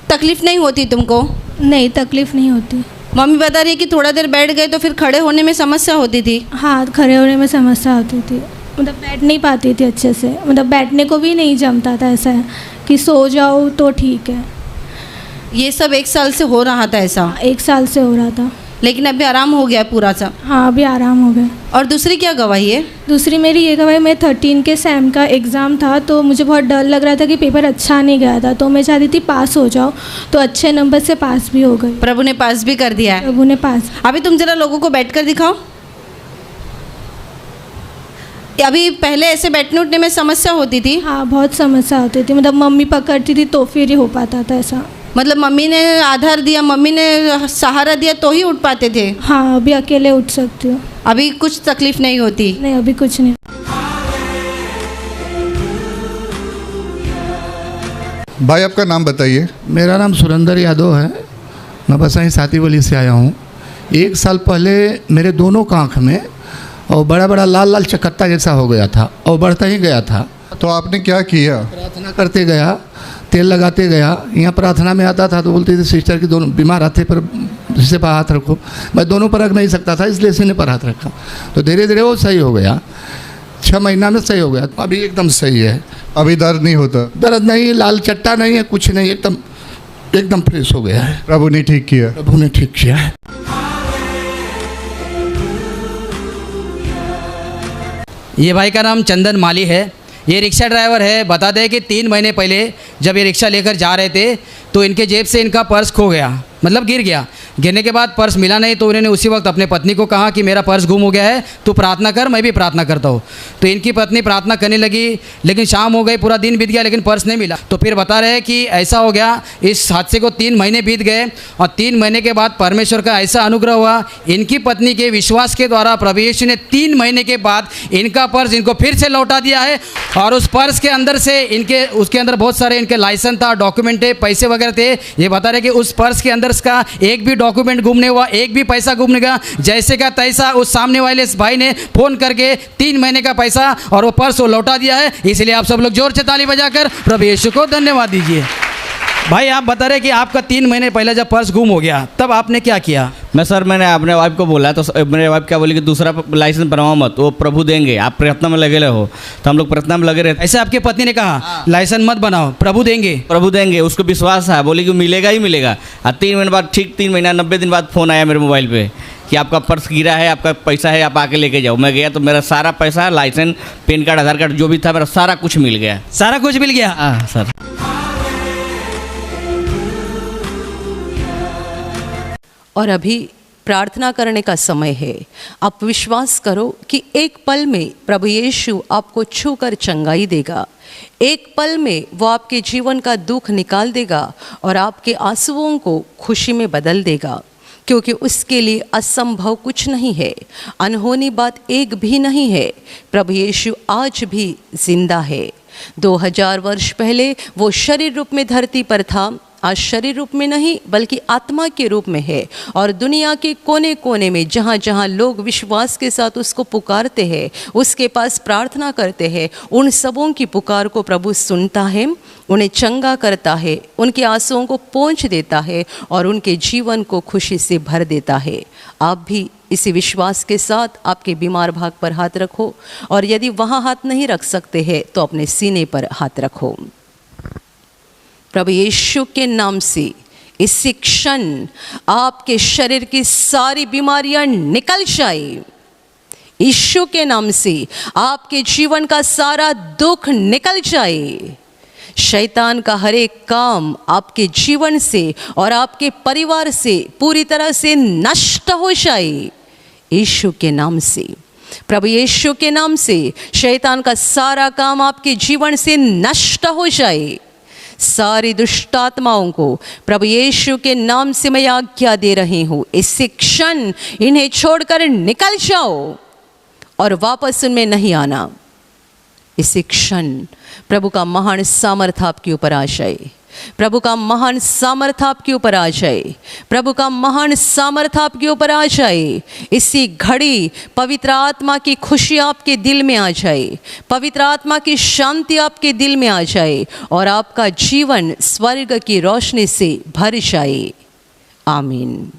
तकलीफ नहीं होती तुमको? नहीं, तकलीफ नहीं होती। मम्मी बता रही है कि थोड़ा देर बैठ गए तो फिर खड़े होने में समस्या होती थी? हाँ, खड़े होने में समस्या होती थी, मतलब बैठ नहीं पाती थी अच्छे से, मतलब बैठने को भी नहीं जमता था। ऐसा है कि सो जाओ तो ठीक है। ये सब 1 साल से हो रहा था ऐसा? 1 साल से हो रहा था, लेकिन अभी आराम हो गया पूरा सा? हाँ, अभी आराम हो गया। और दूसरी क्या गवाही है? दूसरी मेरी ये गवाही, मैं 13 के सैम का एग्ज़ाम था तो मुझे बहुत डर लग रहा था कि पेपर अच्छा नहीं गया था, तो मैं चाहती थी पास हो जाओ, तो अच्छे नंबर से पास भी हो गई। प्रभु ने पास भी कर दिया है? प्रभु ने पास। अभी तुम जरा लोगों को बैठ कर दिखाओ। अभी पहले ऐसे बैठने उठने में समस्या होती थी? हाँ, बहुत समस्या होती थी, मतलब मम्मी पकड़ती थी तो फिर ही हो पाता था ऐसा। मतलब मम्मी ने आधार दिया, मम्मी ने सहारा दिया तो ही उठ पाते थे? हाँ, अभी अकेले उठ सकती हूँ। अभी कुछ तकलीफ नहीं होती? नहीं, अभी कुछ नहीं। भाई आपका नाम बताइए। मेरा नाम सुरेंद्र यादव है। मैं बस यहीं सातीवली से आया हूँ। 1 साल पहले मेरे दोनों का आँख में और बड़ा बड़ा लाल लाल चकत्ता जैसा हो गया था और बढ़ता ही गया था। तो आपने क्या किया? प्रार्थना करते गया, तेल लगाते गया। यहाँ प्रार्थना में आता था तो बोलती थी सिस्टर की दोनों बीमार हाथे पर इसे पर हाथ रखो। मैं दोनों पर रख नहीं सकता था, इसलिए इसी ने पर हाथ रखा तो धीरे धीरे वो सही हो गया। 6 महीना में सही हो गया, अभी एकदम सही है। अभी दर्द नहीं होता? दर्द नहीं, लाल चट्टा नहीं है, कुछ नहीं, एकदम फ्रेश हो गया है। प्रभु ने ठीक किया? प्रभु ने ठीक किया है। ये भाई का नाम चंदन माली है। ये रिक्शा ड्राइवर है। बता दें कि 3 महीने पहले जब ये रिक्शा लेकर जा रहे थे तो इनके जेब से इनका पर्स खो गया, मतलब गिर गया। गिरने के बाद पर्स मिला नहीं तो उन्होंने उसी वक्त अपने पत्नी को कहा कि मेरा पर्स गुम हो गया है, तू प्रार्थना कर, मैं भी प्रार्थना करता हूँ। तो इनकी पत्नी प्रार्थना करने लगी, लेकिन शाम हो गई, पूरा दिन बीत गया, लेकिन पर्स नहीं मिला। तो फिर बता रहे हैं कि ऐसा हो गया, इस हादसे को 3 महीने बीत गए और 3 महीने के बाद परमेश्वर का ऐसा अनुग्रह हुआ, इनकी पत्नी के विश्वास के द्वारा प्रभु यीशु ने 3 महीने के बाद इनका पर्स इनको फिर से लौटा दिया है। और उस पर्स के अंदर से उसके अंदर बहुत सारे इनके लाइसेंस था, डॉक्यूमेंट थे, पैसे वगैरह थे। ये बता रहे कि उस पर्स के अंदर का एक भी डॉक्यूमेंट गुम नहीं हुआ, एक भी पैसा गुम नहीं गया। जैसे का तैसा उस सामने वाले भाई ने फोन करके 3 महीने का पैसा और वो पर्स वो लौटा दिया है। इसलिए आप सब लोग जोर से ताली बजाकर प्रभु यीशु को धन्यवाद दीजिए। भाई आप बता रहे कि आपका 3 महीने पहले जब पर्स गुम हो गया तब आपने क्या किया? मैंने अपने वाइफ को बोला तो मेरे वाइफ क्या बोली कि दूसरा लाइसेंस बनवाओ मत, वो प्रभु देंगे, आप प्रयत्न में लगे रहो। तो हम लोग प्रयत्न में लगे रहे। ऐसे आपके पत्नी ने कहा लाइसेंस मत बनाओ, प्रभु देंगे। प्रभु देंगे, उसको विश्वास है, बोली कि मिलेगा ही मिलेगा। और 3 महीने बाद, ठीक 3 महीना 90 दिन बाद फ़ोन आया मेरे मोबाइल पे कि आपका पर्स गिरा है, आपका पैसा है, आप आके लेके जाओ। मैं गया तो मेरा सारा पैसा, लाइसेंस, पैन कार्ड, आधार कार्ड जो भी था मेरा सारा कुछ मिल गया। सारा कुछ मिल गया? हाँ सर। और अभी प्रार्थना करने का समय है। आप विश्वास करो कि एक पल में प्रभु यीशु आपको छूकर चंगाई देगा। एक पल में वो आपके जीवन का दुख निकाल देगा और आपके आंसुओं को खुशी में बदल देगा, क्योंकि उसके लिए असंभव कुछ नहीं है, अनहोनी बात एक भी नहीं है। प्रभु यीशु आज भी जिंदा है। 2000 वर्ष पहले वो शरीर रूप में धरती पर था, आज शरीर रूप में नहीं बल्कि आत्मा के रूप में है। और दुनिया के कोने कोने में जहाँ जहाँ लोग विश्वास के साथ उसको पुकारते हैं, उसके पास प्रार्थना करते हैं, उन सबों की पुकार को प्रभु सुनता है, उन्हें चंगा करता है, उनके आंसुओं को पोंछ देता है और उनके जीवन को खुशी से भर देता है। आप भी इसी विश्वास के साथ आपके बीमार भाग पर हाथ रखो, और यदि वहाँ हाथ नहीं रख सकते हैं तो अपने सीने पर हाथ रखो। प्रभु यीशु के नाम से इसी क्षण आपके शरीर की सारी बीमारियां निकल जाए। यीशु के नाम से आपके जीवन का सारा दुख निकल जाए। शैतान का हर एक काम आपके जीवन से और आपके परिवार से पूरी तरह से नष्ट हो जाए। यीशु के नाम से, प्रभु यीशु के नाम से शैतान का सारा काम आपके जीवन से नष्ट हो जाए। सारी दुष्ट आत्माओं को प्रभु यीशु के नाम से मैं आज्ञा दे रही हूँ, इसी क्षण इन्हें छोड़कर निकल जाओ और वापस उनमें नहीं आना। इसी क्षण प्रभु का महान सामर्थ्य आपके ऊपर आ जाए। प्रभु का महान सामर्थ्य आपके ऊपर आ जाए। प्रभु का महान सामर्थ्य आपके ऊपर आ जाए। इसी घड़ी पवित्र आत्मा की खुशी आपके दिल में आ जाए, पवित्र आत्मा की शांति आपके दिल में आ जाए और आपका जीवन स्वर्ग की रोशनी से भर जाए। आमीन।